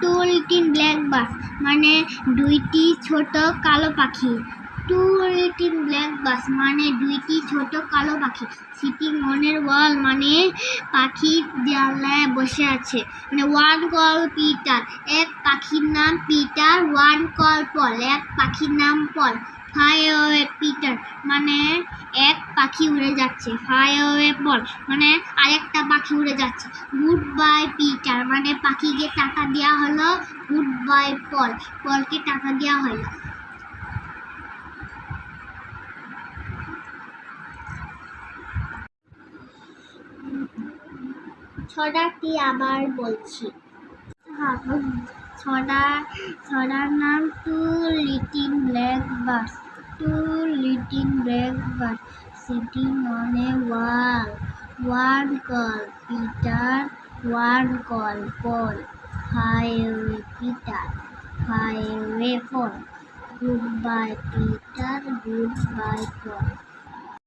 Two little black বাস মানে দুইটি ছোট কালো পাখি। টু লিটিল ব্ল্যাক বাস মানে দুইটি ছোট কালো পাখি। সিটিং অন এ ওয়াল মানে পাখি দেয়ালে বসে আছে। মানে ওয়ান কল পিটার, এক পাখির নাম পিটার। ওয়ান কল পল, এক পাখির নাম পল। ফ্লাই অ্যাওয়ে পিটার মানে এক পাখি উড়ে যাচ্ছে। ফ্লাই অ্যাওয়ে পল মানে আরেকটা পাখি উড়ে যাচ্ছে। গুড বাই পিটার মানে পাখিকে টাকা দেওয়া হলো। গুড বাই পল, পলকে টাকা দেওয়া হলো। ছড়াটি আবার বলছি। ছড়ার নাম two little black birds. Two little black birds sitting on a wall. One call Peter, one call Paul. Fly away Peter, fly away Paul. Goodbye Peter, goodbye Paul.